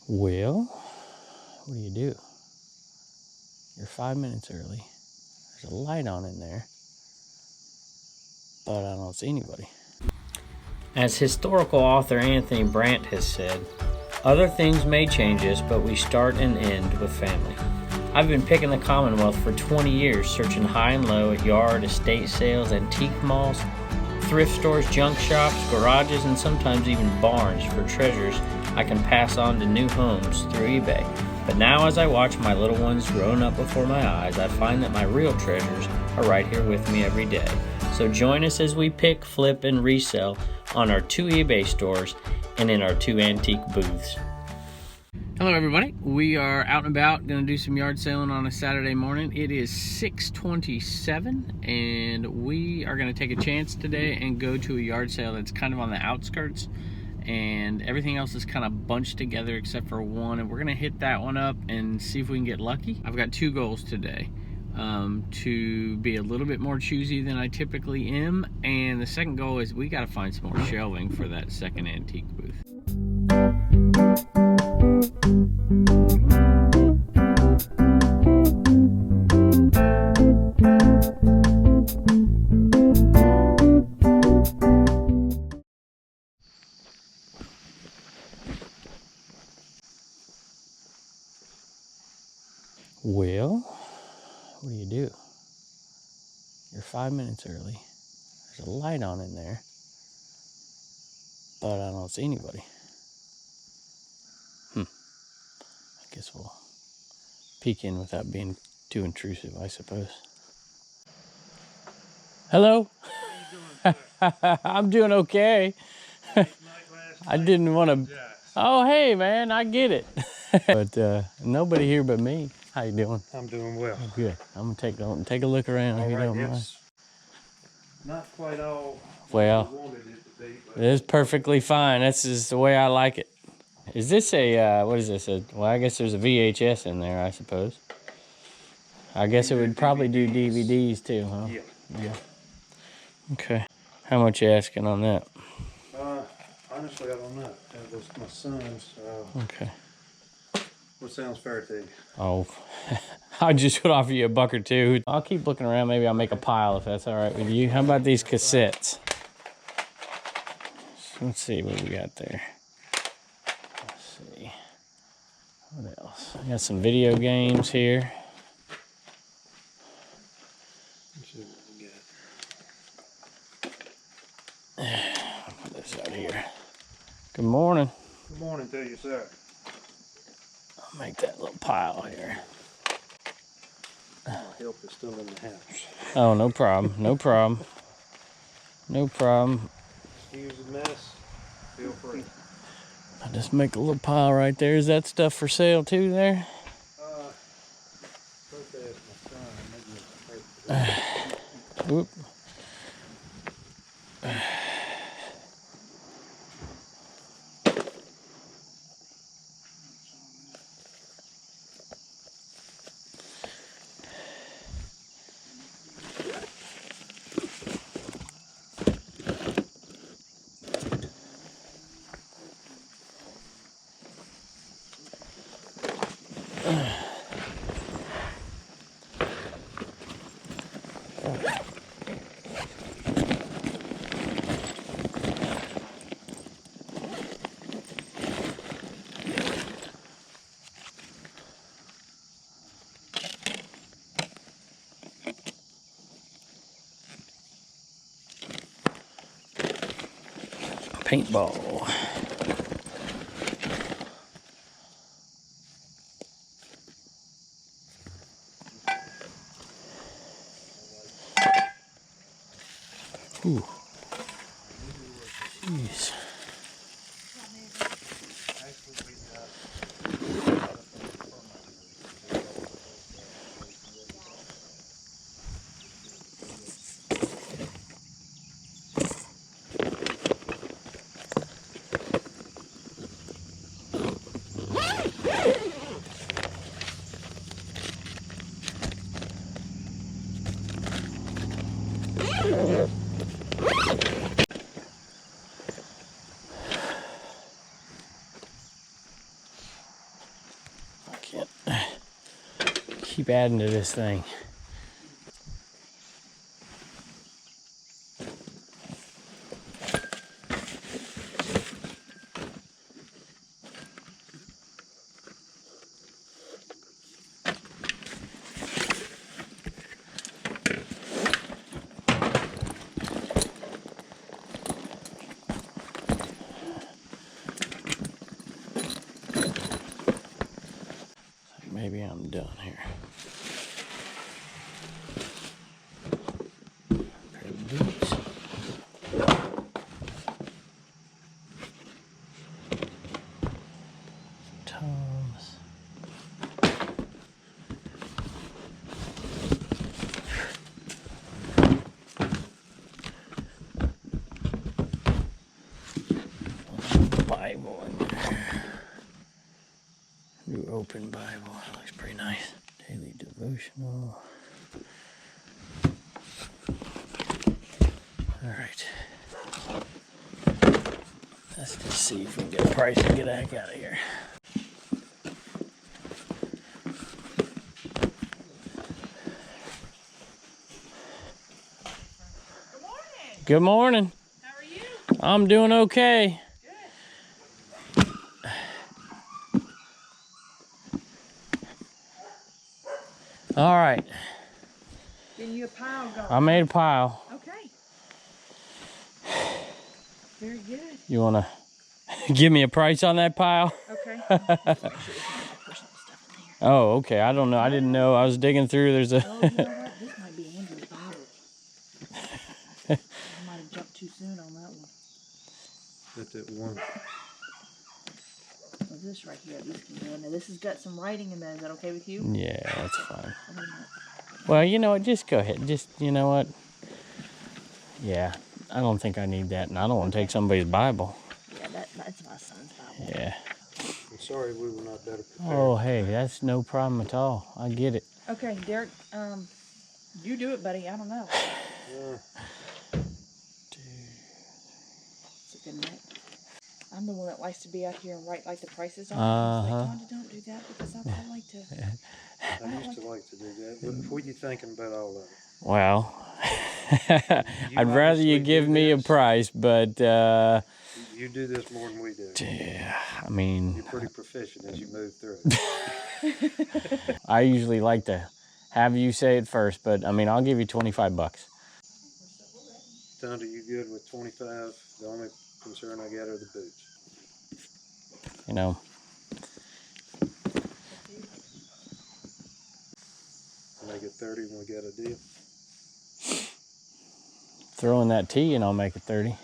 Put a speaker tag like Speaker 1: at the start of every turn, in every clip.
Speaker 1: Well, what do? You're 5 minutes early. There's a light on in there, but I don't see anybody. As historical author Anthony Brandt has said, other things may change us, but we start and end with family. I've been picking the Commonwealth for 20 years, searching high and low at yard, estate sales, antique malls, thrift stores, junk shops, garages, and sometimes even barns for treasures I can pass on to new homes through eBay. But now as I watch my little ones growing up before my eyes, I find that my real treasures are right here with me every day. So join us as we pick, flip, and resell on our 2 eBay stores and in our 2 antique booths. Hello everybody, we are out and about, going to do some yard selling on a Saturday morning. It is 6:27 and we are going to take a chance today and go to a yard sale that's kind of on the outskirts, and everything else is kind of bunched together except for one, and we're going to hit that one up and see if we can get lucky. I've got 2 goals today. To be a little bit more choosy than I typically am, and the second goal is we got to find some more shelving for that second antique booth. Well, what do? You're 5 minutes early. There's a light on in there, but I don't see anybody. I guess we'll peek in without being too intrusive, I suppose. Hello? How you doing, sir? I'm doing okay. I didn't want to... Oh, hey, man, I get it. But nobody here but me. How you doing?
Speaker 2: I'm doing well.
Speaker 1: Good. I'm gonna take a look around if you don't mind.
Speaker 2: Not quite all
Speaker 1: well,
Speaker 2: I wanted it to be, but
Speaker 1: it's perfectly fine. That's just the way I like it. Is this a what is this? Well, I guess there's a VHS in there, I suppose. I guess it would probably do DVDs too, huh?
Speaker 2: Yeah.
Speaker 1: Okay. How much you asking on that?
Speaker 2: Honestly, I don't know. That was my son's.
Speaker 1: Okay.
Speaker 2: What sounds fair to you?
Speaker 1: Oh, I just would offer you a buck or two. I'll keep looking around. Maybe I'll make a pile if that's all right with you. How about these cassettes? Let's see what we got there. Let's see. What else? I got some video games here.
Speaker 2: Let's see what we got.
Speaker 1: I'll put this out here. Good morning.
Speaker 2: Good morning to you, sir.
Speaker 1: I'll make that little pile here.
Speaker 2: My help is still in the house.
Speaker 1: Oh, no problem. No problem. No problem.
Speaker 2: Excuse the mess. Feel free.
Speaker 1: I'll just make a little pile right there. Is that stuff for sale too there?
Speaker 2: First I asked my son.
Speaker 1: Whoop. Paintball. Ooh. Jeez. keep adding to this thing. Maybe I'm done here. Pair of boots. Toms. Bible in there. New open Bible. That looks pretty nice. Daily devotional. All right. Let's just see if we can get a price and get the heck out of here.
Speaker 3: Good morning.
Speaker 1: Good morning.
Speaker 3: How are you?
Speaker 1: I'm doing okay.
Speaker 3: Good.
Speaker 1: All right.
Speaker 3: Getting you a pile going.
Speaker 1: I made a pile.
Speaker 3: Okay. Very good.
Speaker 1: You want to give me a price on that pile?
Speaker 3: Okay.
Speaker 1: Oh, okay. I don't know. I didn't know. I was digging through. There's a...
Speaker 3: Oh, you know what? This might be Andrew's Bible. I might have jumped too soon on that one.
Speaker 2: That's that one.
Speaker 3: Well, this right here, these can go in there. This has got some writing in there. Is that okay with you?
Speaker 1: Yeah, that's fine.
Speaker 3: Wait a minute.
Speaker 1: Well, you know what? Just go ahead. Just, you know what? Yeah, I don't think I need that, and I don't want to take somebody's Bible.
Speaker 3: Yeah, that's my son's Bible.
Speaker 1: Yeah.
Speaker 2: I'm sorry we were not better prepared.
Speaker 1: Oh, hey, that's no problem at all. I get it.
Speaker 3: Okay, Derek, you do it, buddy. I don't know. It's a good night. I'm the one that likes to be out here and write like the prices on. Like, Wanda, don't do that because I like to.
Speaker 2: I used to like to do that. What were you thinking about all of it?
Speaker 1: Well, I'd rather you give me a price, but
Speaker 2: You do this more than we do.
Speaker 1: yeah, I mean,
Speaker 2: You're pretty proficient as you move through it.
Speaker 1: I usually like to have you say it first, but I mean, I'll give you $25.
Speaker 2: Donda, you good with 25? The only concern I got are the boots.
Speaker 1: You know,
Speaker 2: Make it 30 when we got a deal.
Speaker 1: throw in that T and I'll make it 30.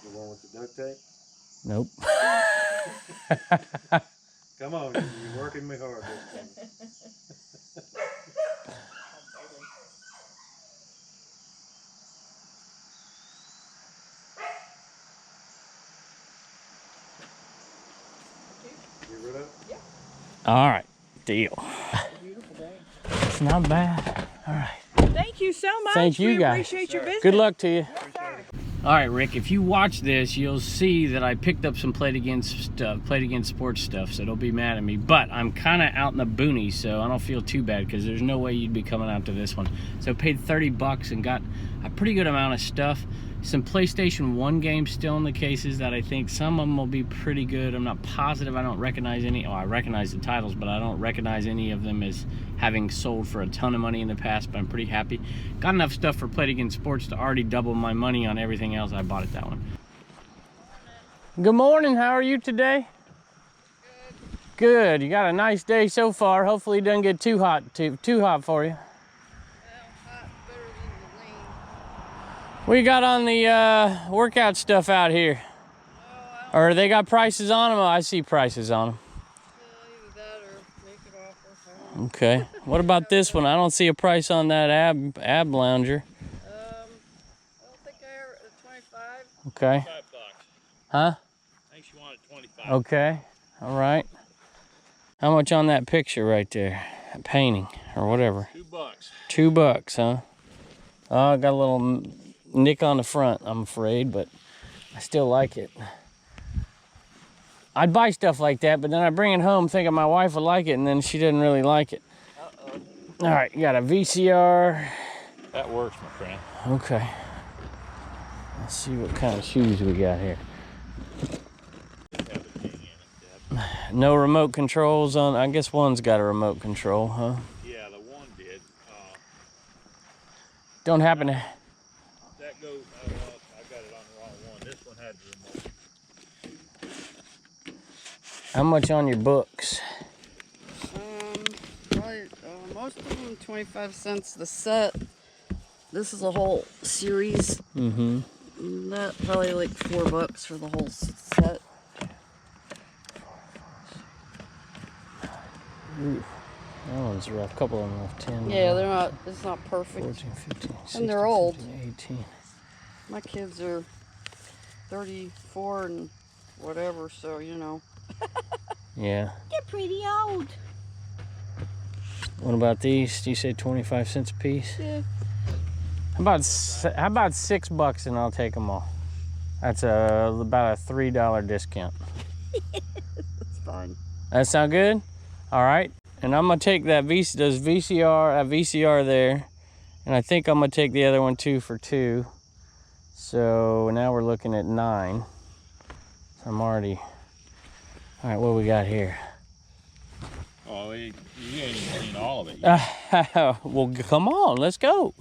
Speaker 2: The one with the duct tape?
Speaker 1: Nope.
Speaker 2: Come on, you're working me hard this time. You rid up?
Speaker 3: Yeah.
Speaker 1: All right, deal.
Speaker 3: Beautiful day.
Speaker 1: It's not bad. All right.
Speaker 3: Thank you so much.
Speaker 1: Thank you,
Speaker 3: we
Speaker 1: guys.
Speaker 3: appreciate your visit.
Speaker 1: Good luck to you. All right, Rick, if you watch this, you'll see that I picked up some Played Against Sports stuff, so don't be mad at me. But I'm kind of out in the boonies, so I don't feel too bad because there's no way you'd be coming out to this one. So I paid $30 and got a pretty good amount of stuff. Some PlayStation 1 games still in the cases that I think some of them will be pretty good. I'm not positive. I don't recognize any. Oh, I recognize the titles, but I don't recognize any of them as having sold for a ton of money in the past, but I'm pretty happy. Got enough stuff for Played Against Sports to already double my money on everything else I bought at that one. Good morning. How are you today? Good. You got a nice day so far. Hopefully it doesn't get too hot for you. What you got on the workout stuff out here? Or they got prices on them? Oh, I see prices on them.
Speaker 4: Either that or make it offer.
Speaker 1: Okay. What about this one? I don't see a price on that ab lounger.
Speaker 4: I don't think I ever 25.
Speaker 1: Okay.
Speaker 5: $5.
Speaker 1: Huh?
Speaker 5: I think she wanted 25.
Speaker 1: Okay. All right. How much on that picture right there? That painting or whatever.
Speaker 5: $2.
Speaker 1: $2, huh? Oh, I got a little nick on the front, I'm afraid, but I still like it. I'd buy stuff like that, but then I bring it home thinking my wife would like it, and then she didn't really like it. All right, you got a VCR.
Speaker 5: That works, my friend.
Speaker 1: Okay. Let's see what kind of shoes we got here. No remote controls on. I guess one's got a remote control, huh?
Speaker 5: Yeah, the one did.
Speaker 1: Don't happen to.
Speaker 5: That goes. I got it on the wrong one. This one had the remote.
Speaker 1: How much on your books?
Speaker 4: Probably, most of them 25 cents the set. This is a whole series.
Speaker 1: Mm-hmm.
Speaker 4: That probably like $4 for the whole set.
Speaker 1: Ooh, that one's rough. A couple of them rough. 10.
Speaker 4: Yeah, they're not. It's not perfect.
Speaker 1: 14, 15, 16,
Speaker 4: And they're old.
Speaker 1: 17, 18.
Speaker 4: My kids are 34 and whatever, so you know.
Speaker 1: Yeah.
Speaker 3: They're pretty old.
Speaker 1: What about these? Do you say 25 cents a piece?
Speaker 4: Yeah.
Speaker 1: How about $6 and I'll take them all? That's about a $3 discount.
Speaker 4: That's fine.
Speaker 1: That sound good? All right. And I'm gonna take that VCR there, and I think I'm gonna take the other one too for $2. So now we're looking at $9. So I'm already. All right, what we got here?
Speaker 5: Oh, you ain't even seen all of it yet.
Speaker 1: Well, come on, let's go.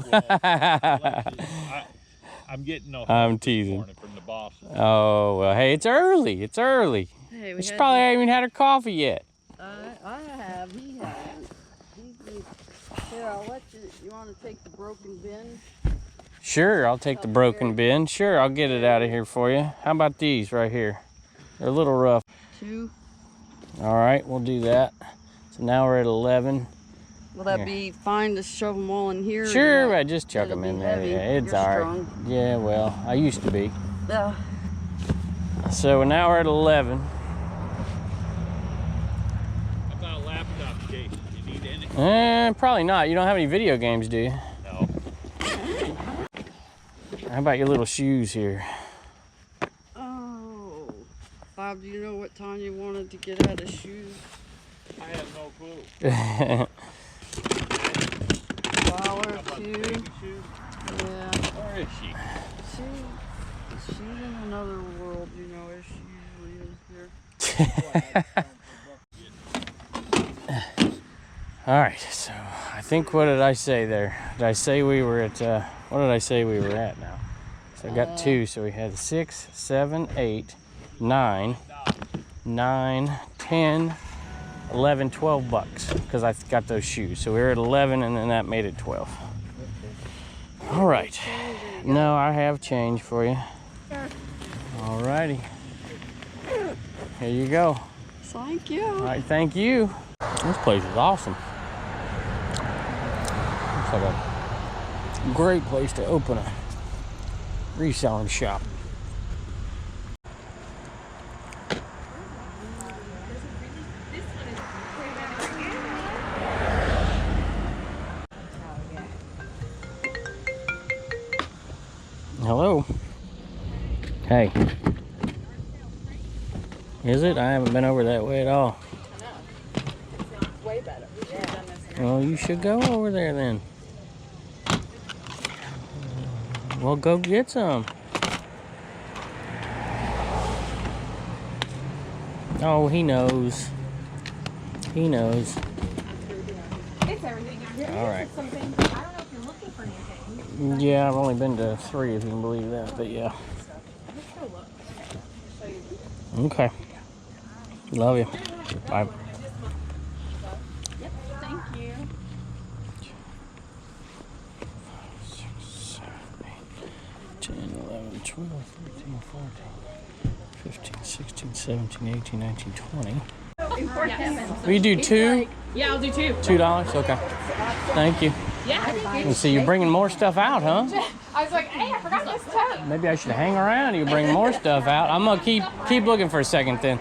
Speaker 5: I'm getting no.
Speaker 1: I'm teasing.
Speaker 5: From the boss.
Speaker 1: Oh well, hey, it's early. It's early.
Speaker 4: Hey, we
Speaker 1: She
Speaker 4: had
Speaker 1: probably haven't even had her coffee yet.
Speaker 4: I have. He hasn't. Here, I'll let you. You want to take the broken bin?
Speaker 1: Sure, I'll take the broken bin. Sure, I'll get it out of here for you. How about these right here? They're a little rough.
Speaker 4: 2.
Speaker 1: All right, we'll do that. So now we're at 11.
Speaker 4: Will that
Speaker 1: Here.
Speaker 4: be fine to shove them all in here? or
Speaker 1: Sure,
Speaker 4: not?
Speaker 1: just chuck
Speaker 4: It'll
Speaker 1: them in
Speaker 4: be
Speaker 1: there.
Speaker 4: heavy.
Speaker 1: Yeah, it's
Speaker 4: You're
Speaker 1: all right.
Speaker 4: strong.
Speaker 1: Yeah, well, I used to be.
Speaker 4: Yeah.
Speaker 1: So now we're at 11.
Speaker 5: How about a laptop case? You need any?
Speaker 1: Probably not. You don't have any video games, do you?
Speaker 5: No.
Speaker 1: How about your little shoes here?
Speaker 4: Oh. Bob, do you know what time you wanted to get out of shoes?
Speaker 5: I have no clue.
Speaker 4: $1,
Speaker 5: How about
Speaker 4: 2.
Speaker 5: baby shoes?
Speaker 4: Yeah.
Speaker 5: Where is she?
Speaker 4: She's in another world, you know, as she usually is here.
Speaker 1: All right, so I think, what did I say there? Did I say we were at, what did I say we were at now? So I got 2, so we had 6, 7, 8, 9, 10, 11, $12, because I got those shoes. So we were at 11, and then that made it 12. All right. No, I have change for you. All righty. Here you go.
Speaker 4: Thank you.
Speaker 1: All right, thank you. This place is awesome. Looks like a great place to open a reselling shop. Hello. Hey. Is it? I haven't been over that way at all.
Speaker 3: Way better. We should have done this.
Speaker 1: Well, you should go over there then. Well, go get some. Oh, he knows. He knows.
Speaker 3: It's everything out here.
Speaker 1: All right.
Speaker 3: Something. I don't know if you're looking for anything.
Speaker 1: Yeah, I've only been to 3, if you can believe that, but yeah. Okay. Love you. Bye.
Speaker 3: Yep. Thank you.
Speaker 1: 6, 7, 8, 10, 11, 12, 13, 14, 15, 16, 17, 18, 19, 20. Will you do 2?
Speaker 3: Yeah, I'll do 2.
Speaker 1: $2? Okay. Thank you.
Speaker 3: Yeah.
Speaker 1: Let's see, you're bringing more stuff out, huh?
Speaker 3: I was like, hey, I forgot this tub.
Speaker 1: Maybe I should hang around. You bring more stuff out. I'm gonna keep looking for a second then.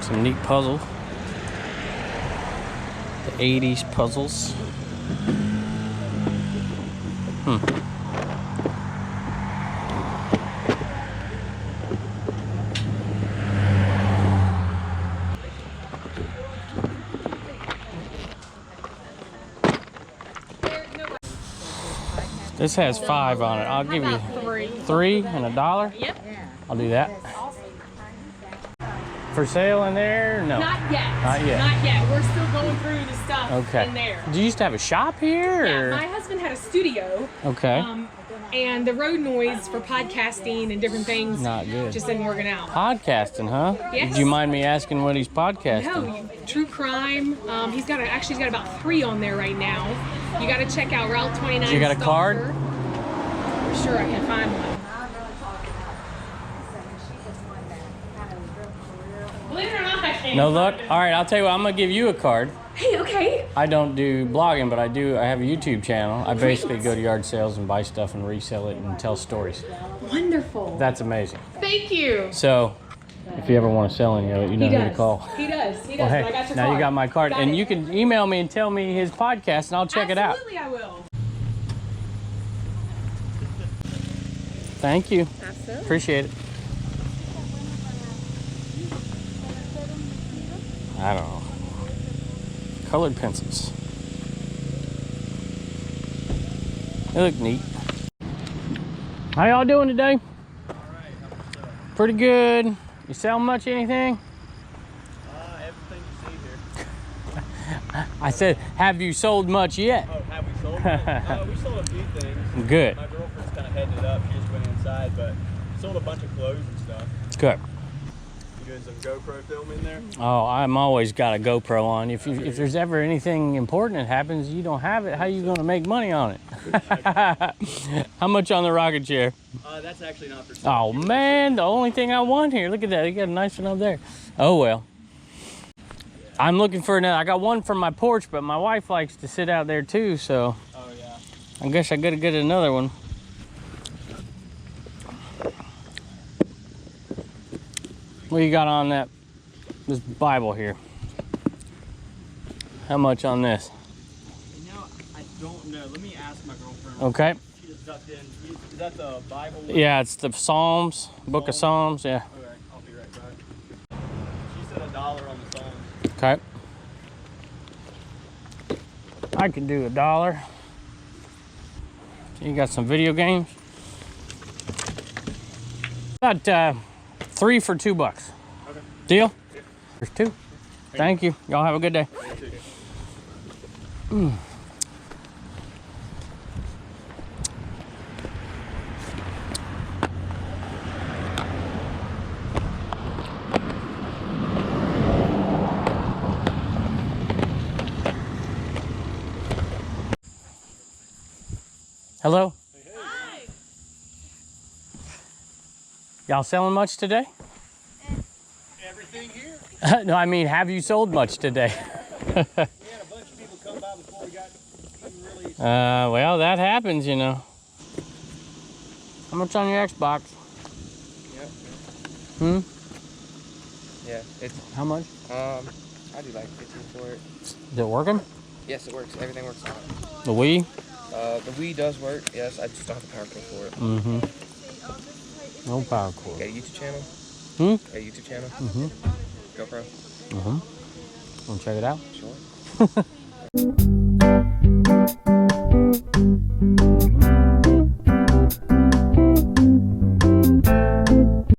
Speaker 1: Some neat puzzle. The 80s puzzles. This has 5 on it. I'll give you 3 and $1.
Speaker 6: Yep.
Speaker 1: I'll do that. For sale in there? No.
Speaker 6: Not yet.
Speaker 1: Not yet.
Speaker 6: Not yet. We're still going through the stuff in there.
Speaker 1: Do you used to have a shop here?
Speaker 6: Yeah,
Speaker 1: or?
Speaker 6: my husband had a studio.
Speaker 1: Okay.
Speaker 6: And the road noise for podcasting and different things
Speaker 1: Not good.
Speaker 6: just isn't working out.
Speaker 1: Podcasting, huh?
Speaker 6: Yes.
Speaker 1: Would you mind me asking what he's podcasting?
Speaker 6: No, true crime. He's got about 3 on there right now. You got to check out Route 29.
Speaker 1: You got a card?
Speaker 6: For sure, I can find one. Believe it or not, I can't.
Speaker 1: No luck? All right, I'll tell you what, I'm going to give you a card.
Speaker 6: Hey, okay.
Speaker 1: I don't do blogging, but I have a YouTube channel. I basically go to yard sales and buy stuff and resell it and tell stories.
Speaker 6: Wonderful.
Speaker 1: That's amazing.
Speaker 6: Thank you.
Speaker 1: So, if you ever want to sell any of it, you know who to call.
Speaker 6: He does.
Speaker 1: Well, hey,
Speaker 6: I got your
Speaker 1: now
Speaker 6: card.
Speaker 1: you got my card.
Speaker 6: Got
Speaker 1: and
Speaker 6: it.
Speaker 1: you can email me and tell me his podcast, and I'll check it out.
Speaker 6: Absolutely, I will.
Speaker 1: Thank you.
Speaker 6: Absolutely.
Speaker 1: Appreciate it. I don't know. Colored pencils. They look neat. How y'all doing today? Pretty good. You sell much anything?
Speaker 5: Everything you see here.
Speaker 1: I said, have you sold much yet?
Speaker 5: Oh, have we sold? We sold a few things.
Speaker 1: Good.
Speaker 5: My girlfriend's kind of heading it up. She just went inside, but sold a bunch of clothes and stuff.
Speaker 1: Good.
Speaker 5: You doing some GoPro film in there?
Speaker 1: Oh, I'm always got a GoPro on. If there's ever anything important that happens, you don't have it, how you going to make money on it? How much on the rocket chair?
Speaker 5: That's actually not for sale.
Speaker 1: Oh, man, the only thing I want here. Look at that. You got a nice one up there. Oh, well. I'm looking for another. I got one from my porch, but my wife likes to sit out there, too, so
Speaker 5: Oh, yeah.
Speaker 1: I guess I got to get another one. What you got on this Bible here? How much on this?
Speaker 5: You know, I don't know. Let me ask my girlfriend.
Speaker 1: Okay.
Speaker 5: She just ducked in. Is that the Bible?
Speaker 1: Yeah, it's the Psalms, Book of Psalms, yeah.
Speaker 5: Okay, I'll be right back. She said $1 on the Psalms.
Speaker 1: Okay. I can do $1. You got some video games? About 3 for $2.
Speaker 5: Okay.
Speaker 1: Deal? Yeah. There's 2. Thank you. Y'all have a good day. Hello?
Speaker 6: Hi.
Speaker 1: Y'all selling much today?
Speaker 5: Everything here?
Speaker 1: No, I mean, have you sold much today?
Speaker 5: We had a bunch of people come by before we got even really.
Speaker 1: Well, that happens, you know. How much on your Xbox?
Speaker 7: Yep. Yeah, it's
Speaker 1: How much?
Speaker 7: I do like 15 for it.
Speaker 1: Is it working?
Speaker 7: Yes, it works. Everything works on it.
Speaker 1: The Wii?
Speaker 7: The Wii does work. Yes, I just don't have the power cord for it.
Speaker 1: Mm-hmm. No power cord.
Speaker 7: Got a YouTube channel?
Speaker 1: Hmm?
Speaker 7: Got a YouTube channel?
Speaker 1: Mm-hmm.
Speaker 7: GoPro?
Speaker 1: Mm-hmm. Want to check it out?
Speaker 7: Sure.